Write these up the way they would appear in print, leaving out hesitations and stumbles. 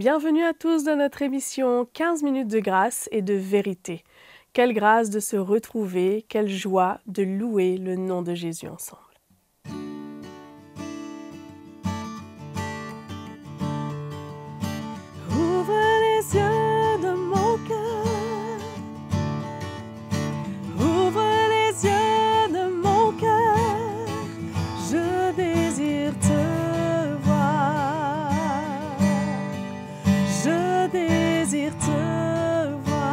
Bienvenue à tous dans notre émission 15 minutes de grâce et de vérité. Quelle grâce de se retrouver, quelle joie de louer le nom de Jésus ensemble. Ouvre les yeux de mon cœur, ouvre les yeux de mon cœur, je désire te voir, je désire te voir.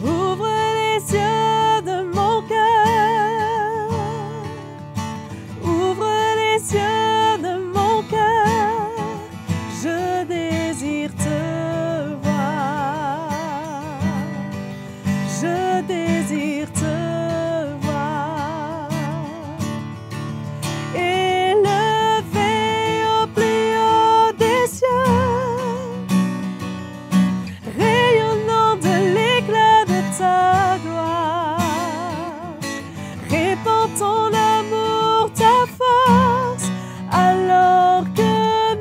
Ouvre les yeux de mon cœur, ouvre les yeux de mon cœur, je désire te voir, je désire te voir. Élevé au plus haut des cieux, rayonnant de l'éclat de ta gloire, répands ton amour, ta force, alors que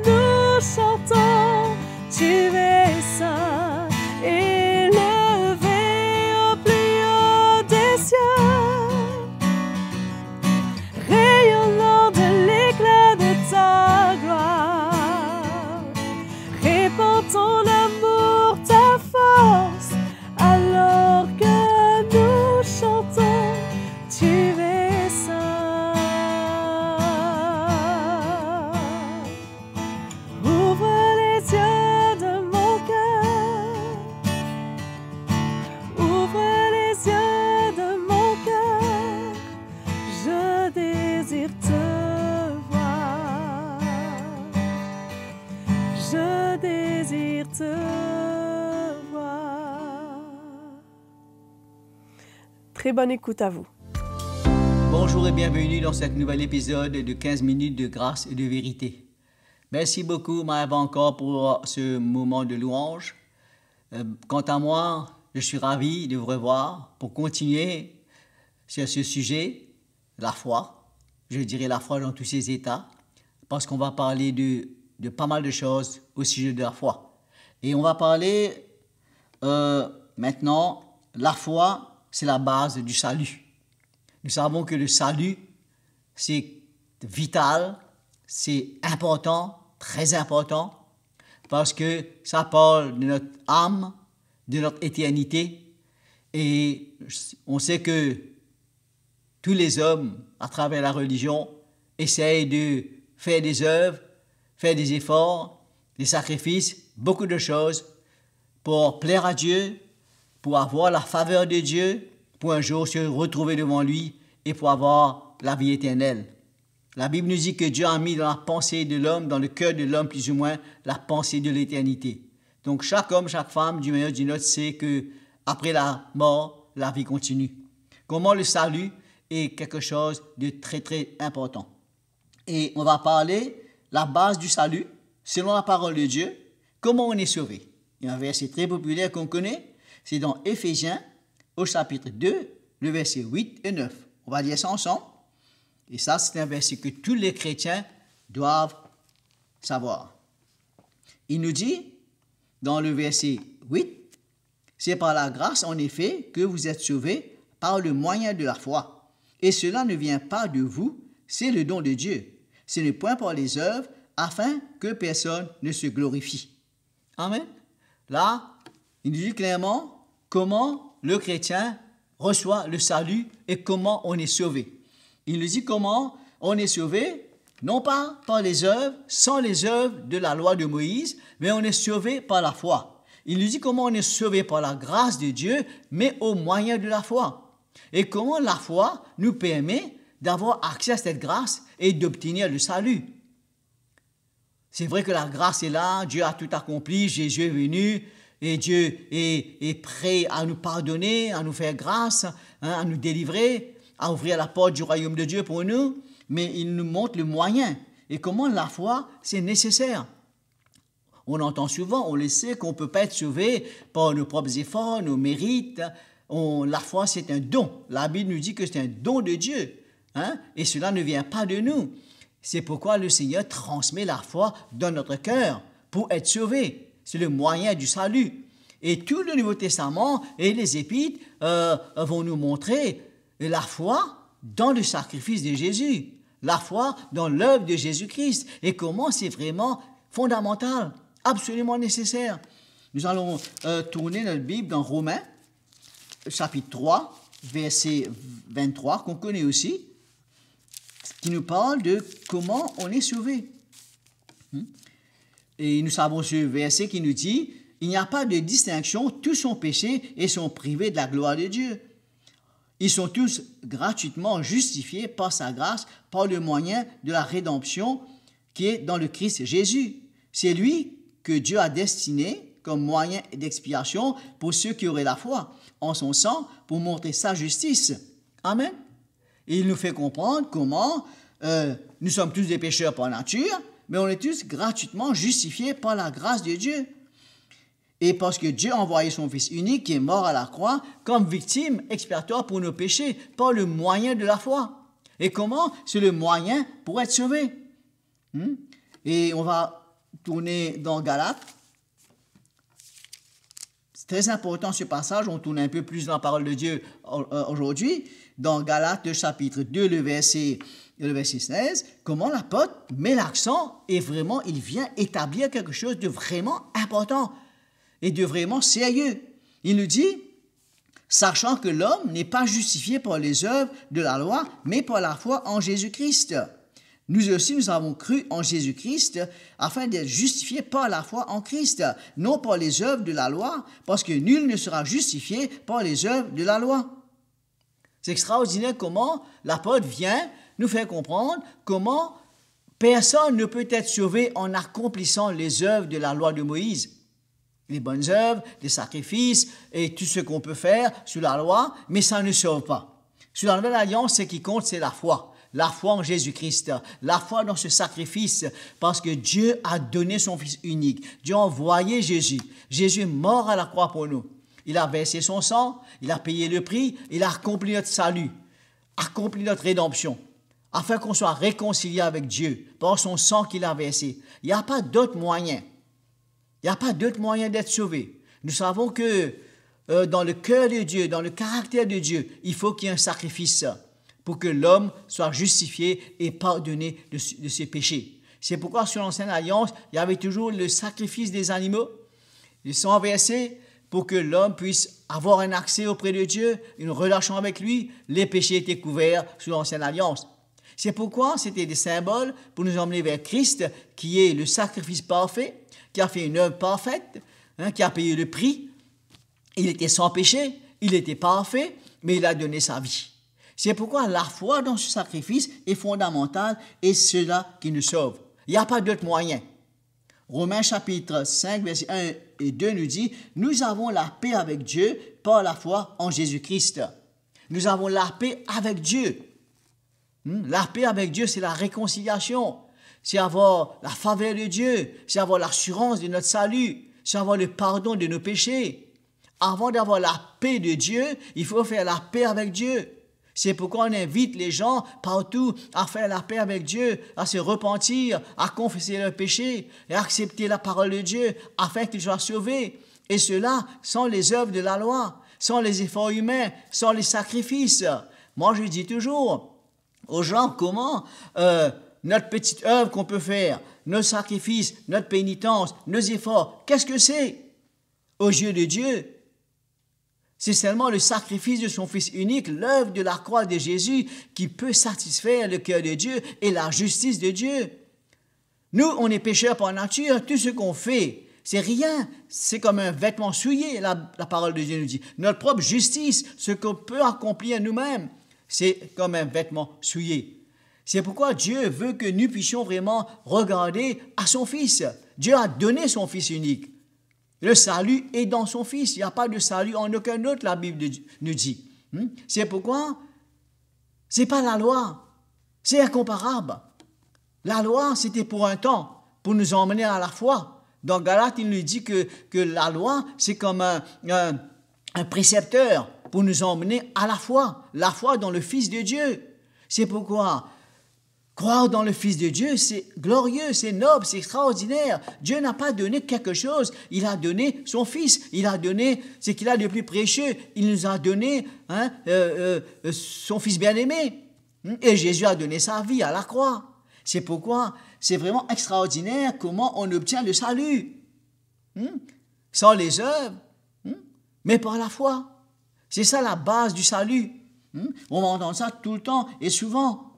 nous chantons, tu es saint, élevé au plus haut des cieux, rayonnant de l'éclat de ta gloire, répands ton amour, ta force, alors que nous chantons, tu es saint. Ouvre les yeux de mon cœur, ouvre les yeux de mon cœur, je désire te voir, je désire te voir. Très bonne écoute à vous. Bonjour et bienvenue dans cet nouvel épisode de 15 minutes de grâce et de vérité. Merci beaucoup, Maëva, encore pour ce moment de louange. Quant à moi, je suis ravi de vous revoir pour continuer sur ce sujet, la foi. Je dirais la foi dans tous ses états, parce qu'on va parler de pas mal de choses au sujet de la foi. Et on va parler maintenant, la foi, c'est la base du salut. Nous savons que le salut, c'est vital, c'est important, très important, parce que ça parle de notre âme, de notre éternité. Et on sait que tous les hommes, à travers la religion, essayent de faire des œuvres, faire des efforts, des sacrifices, beaucoup de choses pour plaire à Dieu, pour avoir la faveur de Dieu, pour un jour se retrouver devant lui et pour avoir la vie éternelle. La Bible nous dit que Dieu a mis dans la pensée de l'homme, dans le cœur de l'homme plus ou moins, la pensée de l'éternité. Donc chaque homme, chaque femme, d'une manière ou d'une autre, sait qu'après la mort, la vie continue. Comment le salut est quelque chose de très très important. Et on va parler la base du salut, selon la parole de Dieu, comment on est sauvé. Il y a un verset très populaire qu'on connaît, c'est dans Éphésiens, au chapitre 2, le verset 8 et 9. On va lire ça ensemble. Et ça, c'est un verset que tous les chrétiens doivent savoir. Il nous dit, dans le verset 8, « C'est par la grâce, en effet, que vous êtes sauvés par le moyen de la foi. Et cela ne vient pas de vous, c'est le don de Dieu. Ce n'est point par les œuvres, afin que personne ne se glorifie. » Amen. Là, il nous dit clairement comment le chrétien reçoit le salut et comment on est sauvé. Il nous dit comment on est sauvé, non pas par les œuvres, sans les œuvres de la loi de Moïse, mais on est sauvé par la foi. Il nous dit comment on est sauvé par la grâce de Dieu, mais au moyen de la foi. Et comment la foi nous permet d'avoir accès à cette grâce et d'obtenir le salut. C'est vrai que la grâce est là, Dieu a tout accompli, Jésus est venu, et Dieu est prêt à nous pardonner, à nous faire grâce, à nous délivrer, à ouvrir la porte du royaume de Dieu pour nous, mais il nous montre le moyen et comment la foi, c'est nécessaire. On entend souvent, on le sait, qu'on ne peut pas être sauvé par nos propres efforts, nos mérites. La foi, c'est un don. La Bible nous dit que c'est un don de Dieu. Et cela ne vient pas de nous. C'est pourquoi le Seigneur transmet la foi dans notre cœur pour être sauvé. C'est le moyen du salut. Et tout le Nouveau Testament et les Épîtres vont nous montrer la foi dans le sacrifice de Jésus, la foi dans l'œuvre de Jésus-Christ et comment c'est vraiment fondamental, absolument nécessaire. Nous allons tourner notre Bible dans Romains, chapitre 3, verset 23, qu'on connaît aussi, qui nous parle de comment on est sauvé. Et nous savons ce verset qui nous dit « Il n'y a pas de distinction, tous sont péchés et sont privés de la gloire de Dieu. Ils sont tous gratuitement justifiés par sa grâce, par le moyen de la rédemption qui est dans le Christ Jésus. C'est lui que Dieu a destiné comme moyen d'expiation pour ceux qui auraient la foi, en son sang, pour montrer sa justice. » Amen. Et il nous fait comprendre comment nous sommes tous des pécheurs par nature, mais on est tous gratuitement justifiés par la grâce de Dieu. Et parce que Dieu a envoyé son Fils unique qui est mort à la croix comme victime expiatoire pour nos péchés, par le moyen de la foi. Et comment? C'est le moyen pour être sauvé. Et on va tourner dans Galates. C'est très important ce passage, on tourne un peu plus dans la parole de Dieu aujourd'hui. Dans Galates, le chapitre 2, le verset 16, comment l'apôtre met l'accent et vraiment il vient établir quelque chose de vraiment important et de vraiment sérieux. Il nous dit, sachant que l'homme n'est pas justifié par les œuvres de la loi, mais par la foi en Jésus-Christ. Nous aussi, nous avons cru en Jésus-Christ afin d'être justifiés par la foi en Christ, non par les œuvres de la loi, parce que nul ne sera justifié par les œuvres de la loi. C'est extraordinaire comment l'apôtre vient nous faire comprendre comment personne ne peut être sauvé en accomplissant les œuvres de la loi de Moïse. Les bonnes œuvres, les sacrifices et tout ce qu'on peut faire sous la loi, mais ça ne sauve pas. Sous la nouvelle alliance, ce qui compte, c'est la foi. La foi en Jésus-Christ, la foi dans ce sacrifice, parce que Dieu a donné son Fils unique. Dieu a envoyé Jésus. Jésus est mort à la croix pour nous. Il a versé son sang, il a payé le prix, il a accompli notre salut, accompli notre rédemption, afin qu'on soit réconcilié avec Dieu par son sang qu'il a versé. Il n'y a pas d'autre moyen. Il n'y a pas d'autre moyen d'être sauvé. Nous savons que dans le cœur de Dieu, dans le caractère de Dieu, il faut qu'il y ait un sacrifice pour que l'homme soit justifié et pardonné de ses péchés. C'est pourquoi sur l'Ancienne Alliance, il y avait toujours le sacrifice des animaux. Ils sont versés pour que l'homme puisse avoir un accès auprès de Dieu, une relation avec lui. Les péchés étaient couverts sous l'Ancienne Alliance. C'est pourquoi c'était des symboles pour nous emmener vers Christ, qui est le sacrifice parfait, qui a fait une œuvre parfaite, qui a payé le prix. Il était sans péché, il était parfait, mais il a donné sa vie. C'est pourquoi la foi dans ce sacrifice est fondamentale et c'est cela qui nous sauve. Il n'y a pas d'autre moyen. Romains chapitre 5, versets 1 et 2 nous dit « Nous avons la paix avec Dieu par la foi en Jésus-Christ. » Nous avons la paix avec Dieu. La paix avec Dieu, c'est la réconciliation. C'est avoir la faveur de Dieu. C'est avoir l'assurance de notre salut. C'est avoir le pardon de nos péchés. Avant d'avoir la paix de Dieu, il faut faire la paix avec Dieu. C'est pourquoi on invite les gens partout à faire la paix avec Dieu, à se repentir, à confesser leurs péchés et à accepter la parole de Dieu afin qu'ils soient sauvés. Et cela sans les œuvres de la loi, sans les efforts humains, sans les sacrifices. Moi, je dis toujours aux gens comment notre petite œuvre qu'on peut faire, nos sacrifices, notre pénitence, nos efforts, qu'est-ce que c'est aux yeux de Dieu? C'est seulement le sacrifice de son Fils unique, l'œuvre de la croix de Jésus, qui peut satisfaire le cœur de Dieu et la justice de Dieu. Nous, on est pécheurs par nature, tout ce qu'on fait, c'est rien. C'est comme un vêtement souillé, la parole de Dieu nous dit. Notre propre justice, ce qu'on peut accomplir nous-mêmes, c'est comme un vêtement souillé. C'est pourquoi Dieu veut que nous puissions vraiment regarder à son Fils. Dieu a donné son Fils unique. Le salut est dans son Fils. Il n'y a pas de salut en aucun autre, la Bible nous dit. C'est pourquoi ce n'est pas la loi. C'est incomparable. La loi, c'était pour un temps, pour nous emmener à la foi. Dans Galates, il nous dit que la loi, c'est comme un précepteur pour nous emmener à la foi dans le Fils de Dieu. C'est pourquoi Croire dans le Fils de Dieu, c'est glorieux, c'est noble, c'est extraordinaire. Dieu n'a pas donné quelque chose, il a donné son Fils, il a donné ce qu'il a de plus précieux, il nous a donné son Fils bien-aimé. Et Jésus a donné sa vie à la croix. C'est pourquoi c'est vraiment extraordinaire comment on obtient le salut. Sans les œuvres, mais par la foi. C'est ça la base du salut. On va entendre ça tout le temps et souvent.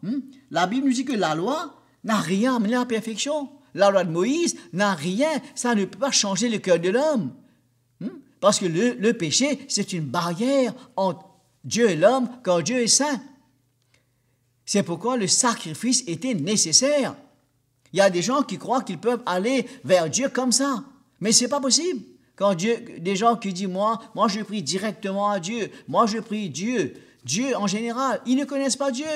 La Bible nous dit que la loi n'a rien amené à la perfection. La loi de Moïse n'a rien, ça ne peut pas changer le cœur de l'homme. Parce que le péché, c'est une barrière entre Dieu et l'homme quand Dieu est saint. C'est pourquoi le sacrifice était nécessaire. Il y a des gens qui croient qu'ils peuvent aller vers Dieu comme ça, mais ce n'est pas possible. Quand des gens qui disent, moi je prie directement à Dieu, moi je prie Dieu en général, ils ne connaissent pas Dieu.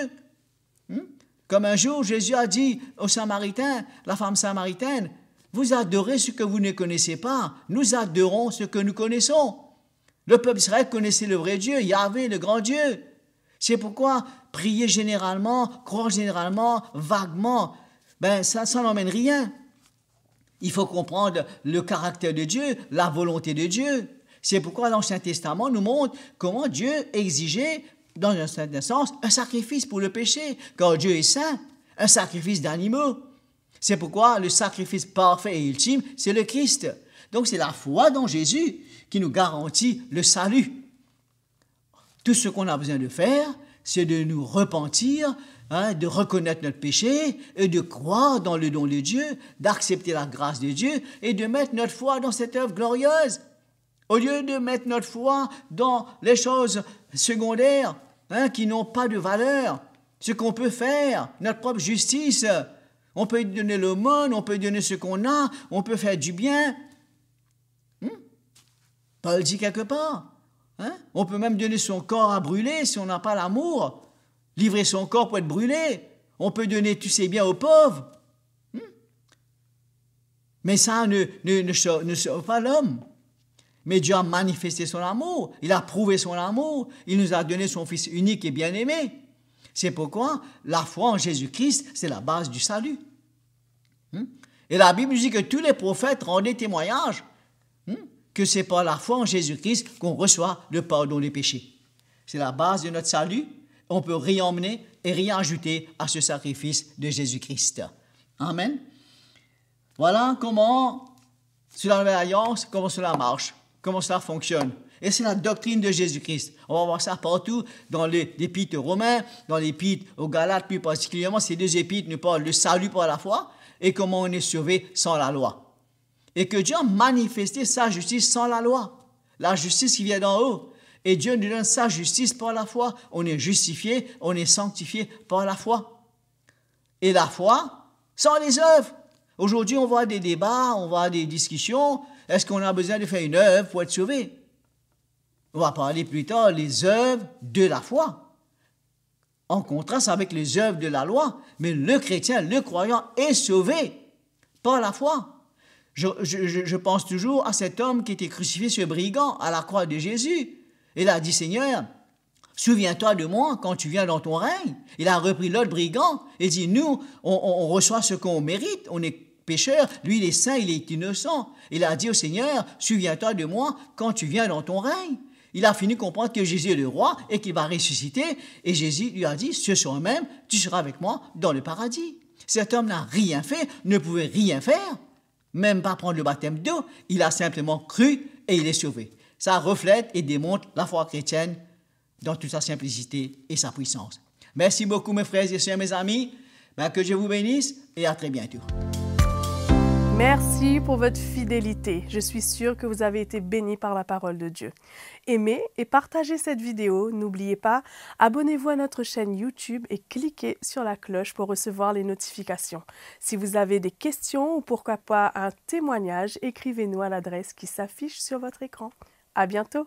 Comme un jour, Jésus a dit aux Samaritains, la femme samaritaine, vous adorez ce que vous ne connaissez pas, nous adorons ce que nous connaissons. Le peuple d'Israël connaissait le vrai Dieu, Yahvé, le grand Dieu. C'est pourquoi prier généralement, croire généralement, vaguement, ça n'emmène rien. Il faut comprendre le caractère de Dieu, la volonté de Dieu. C'est pourquoi l'Ancien Testament nous montre comment Dieu exigeait, dans un certain sens, un sacrifice pour le péché. Quand Dieu est saint, un sacrifice d'animaux. C'est pourquoi le sacrifice parfait et ultime, c'est le Christ. Donc c'est la foi dans Jésus qui nous garantit le salut. Tout ce qu'on a besoin de faire, c'est de nous repentir, de reconnaître notre péché et de croire dans le don de Dieu, d'accepter la grâce de Dieu et de mettre notre foi dans cette œuvre glorieuse. Au lieu de mettre notre foi dans les choses secondaires qui n'ont pas de valeur, ce qu'on peut faire, notre propre justice, on peut donner l'aumône, on peut donner ce qu'on a, on peut faire du bien. Paul dit quelque part. On peut même donner son corps à brûler si on n'a pas l'amour. Livrer son corps pour être brûlé. On peut donner tous ses biens aux pauvres. Mais ça ne sauve pas l'homme. Mais Dieu a manifesté son amour. Il a prouvé son amour. Il nous a donné son Fils unique et bien-aimé. C'est pourquoi la foi en Jésus-Christ, c'est la base du salut. Et la Bible dit que tous les prophètes rendaient témoignage que c'est par la foi en Jésus-Christ qu'on reçoit le pardon des péchés. C'est la base de notre salut. On peut rien emmener et rien ajouter à ce sacrifice de Jésus-Christ. Amen. Voilà comment, sur la Nouvelle Alliance, comment cela marche, comment cela fonctionne. Et c'est la doctrine de Jésus-Christ. On va voir ça partout, dans l'épître aux Romains, dans l'épître aux Galates plus particulièrement. Ces deux épîtres nous parlent du salut par la foi et comment on est sauvé sans la loi. Et que Dieu a manifesté sa justice sans la loi. La justice qui vient d'en haut. Et Dieu nous donne sa justice par la foi. On est justifié, on est sanctifié par la foi. Et la foi sans les œuvres. Aujourd'hui, on voit des débats, on voit des discussions. Est-ce qu'on a besoin de faire une œuvre pour être sauvé? On va parler plus tard des œuvres de la foi. En contraste avec les œuvres de la loi. Mais le chrétien, le croyant est sauvé par la foi. Je pense toujours à cet homme qui était crucifié sur brigand à la croix de Jésus. Il a dit, Seigneur, souviens-toi de moi quand tu viens dans ton règne. Il a repris l'autre brigand et dit, nous, on reçoit ce qu'on mérite, on est pécheur, lui il est saint, il est innocent. Il a dit au Seigneur, souviens-toi de moi quand tu viens dans ton règne. Il a fini de comprendre que Jésus est le roi et qu'il va ressusciter. Et Jésus lui a dit, ce soir même, tu seras avec moi dans le paradis. Cet homme n'a rien fait, ne pouvait rien faire. Même pas prendre le baptême d'eau, il a simplement cru et il est sauvé. Ça reflète et démontre la foi chrétienne dans toute sa simplicité et sa puissance. Merci beaucoup mes frères et sœurs, mes amis. Que Dieu vous bénisse et à très bientôt. Merci pour votre fidélité. Je suis sûre que vous avez été bénis par la parole de Dieu. Aimez et partagez cette vidéo. N'oubliez pas, abonnez-vous à notre chaîne YouTube et cliquez sur la cloche pour recevoir les notifications. Si vous avez des questions ou pourquoi pas un témoignage, écrivez-nous à l'adresse qui s'affiche sur votre écran. À bientôt!